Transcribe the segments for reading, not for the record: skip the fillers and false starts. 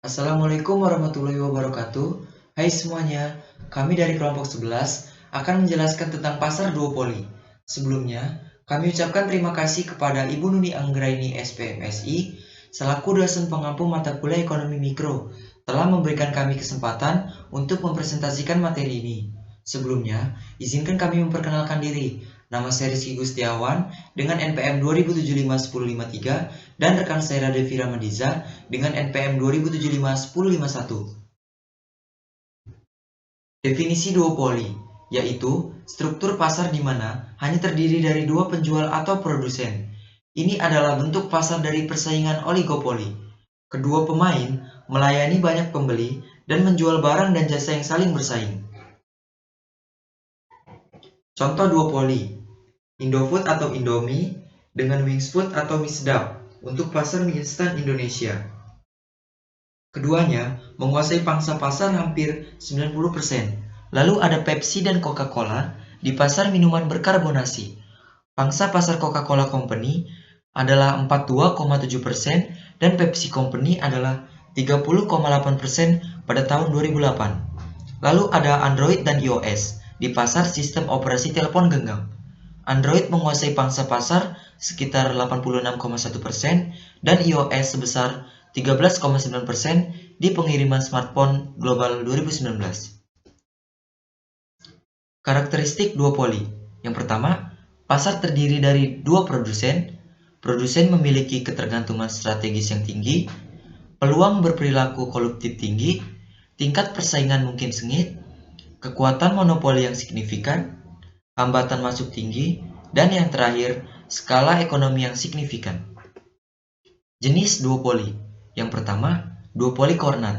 Assalamualaikum warahmatullahi wabarakatuh. Hai semuanya, kami dari kelompok 11 akan menjelaskan tentang pasar duopoli. Sebelumnya, kami ucapkan terima kasih kepada Ibu Nuni Anggraini SPMSI selaku dosen pengampu mata kuliah ekonomi mikro telah memberikan kami kesempatan untuk mempresentasikan materi ini. Sebelumnya, izinkan kami memperkenalkan diri. Nama saya Rizky Gustiawan dengan NPM 20751053 dan rekan saya Radevi Ramadiza dengan NPM 20751051. Definisi duopoli, yaitu struktur pasar di mana hanya terdiri dari dua penjual atau produsen. Ini adalah bentuk pasar dari persaingan oligopoli. Kedua pemain melayani banyak pembeli dan menjual barang dan jasa yang saling bersaing. Contoh duopoli, Indofood atau Indomie dengan Wingsfood atau Misdap untuk pasar mie instan Indonesia. Keduanya menguasai pangsa pasar hampir 90%. Lalu ada Pepsi dan Coca-Cola di pasar minuman berkarbonasi. Pangsa pasar Coca-Cola Company adalah 42,7% dan Pepsi Company adalah 30,8% pada tahun 2008. Lalu ada Android dan iOS di pasar sistem operasi telepon genggam. Android menguasai pangsa pasar sekitar 86,1% dan iOS sebesar 13,9% di pengiriman smartphone global 2019. Karakteristik duopoli. Yang pertama, pasar terdiri dari dua produsen. Produsen memiliki ketergantungan strategis yang tinggi, peluang berperilaku koruptif tinggi, tingkat persaingan mungkin sengit, kekuatan monopoli yang signifikan, hambatan masuk tinggi, dan yang terakhir, skala ekonomi yang signifikan. Jenis duopoli. Yang pertama, duopoli Cournot.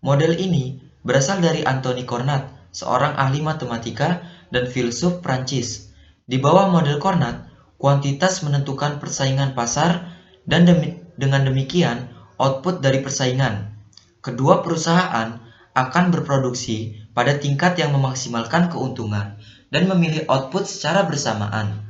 Model ini berasal dari Anthony Cournot, seorang ahli matematika dan filsuf Prancis. Di bawah model Cournot, kuantitas menentukan persaingan pasar dan dengan demikian output dari persaingan. Kedua perusahaan akan berproduksi pada tingkat yang memaksimalkan keuntungan dan memilih output secara bersamaan.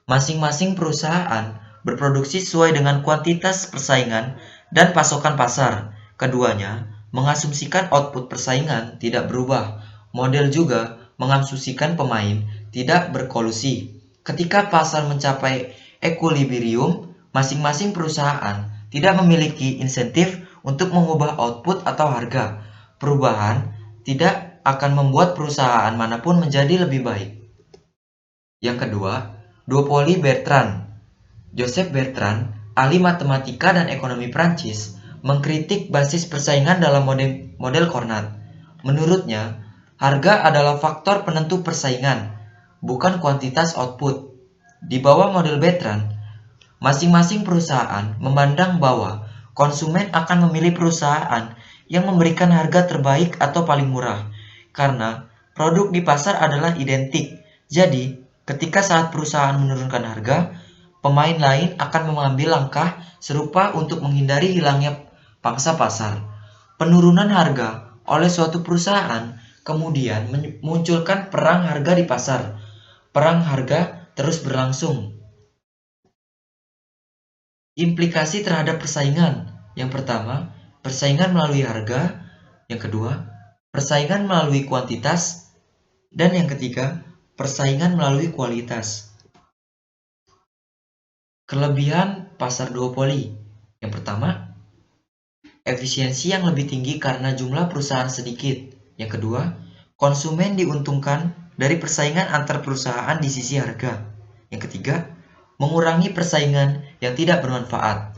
Masing-masing perusahaan berproduksi sesuai dengan kuantitas persaingan dan pasokan pasar. Keduanya mengasumsikan output persaingan tidak berubah. Model juga mengasumsikan pemain tidak berkolusi. Ketika pasar mencapai equilibrium, masing-masing perusahaan tidak memiliki insentif untuk mengubah output atau harga. Perubahan tidak akan membuat perusahaan manapun menjadi lebih baik. Yang kedua, duopoli Bertrand. Joseph Bertrand, ahli matematika dan ekonomi Prancis, mengkritik basis persaingan dalam model Cournot. Menurutnya, harga adalah faktor penentu persaingan, bukan kuantitas output. Di bawah model Bertrand, masing-masing perusahaan memandang bahwa konsumen akan memilih perusahaan yang memberikan harga terbaik atau paling murah, karena produk di pasar adalah identik. Jadi, ketika saat perusahaan menurunkan harga, pemain lain akan mengambil langkah serupa untuk menghindari hilangnya pangsa pasar. Penurunan harga oleh suatu perusahaan kemudian memunculkan perang harga di pasar. Perang harga terus berlangsung. Implikasi terhadap persaingan. Yang pertama, persaingan melalui harga. Yang kedua, persaingan melalui kuantitas. Dan yang ketiga, persaingan melalui kualitas. Kelebihan pasar duopoli. Yang pertama, efisiensi yang lebih tinggi karena jumlah perusahaan sedikit. Yang kedua, konsumen diuntungkan dari persaingan antar perusahaan di sisi harga. Yang ketiga, mengurangi persaingan yang tidak bermanfaat.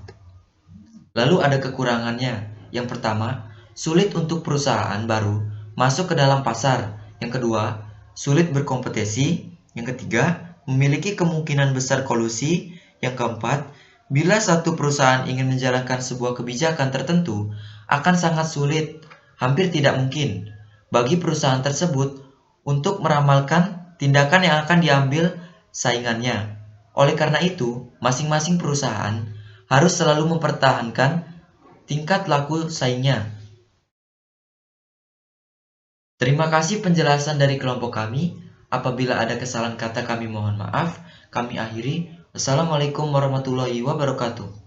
Lalu ada kekurangannya. Yang pertama, sulit untuk perusahaan baru masuk ke dalam pasar. Yang kedua, sulit berkompetisi. Yang ketiga, memiliki kemungkinan besar kolusi. Yang keempat, bila satu perusahaan ingin menjalankan sebuah kebijakan tertentu, akan sangat sulit, hampir tidak mungkin, bagi perusahaan tersebut untuk meramalkan tindakan yang akan diambil saingannya. Oleh karena itu, masing-masing perusahaan harus selalu mempertahankan tingkat laku saingnya. Terima kasih penjelasan dari kelompok kami. Apabila ada kesalahan kata kami mohon maaf. Kami akhiri. Wassalamualaikum warahmatullahi wabarakatuh.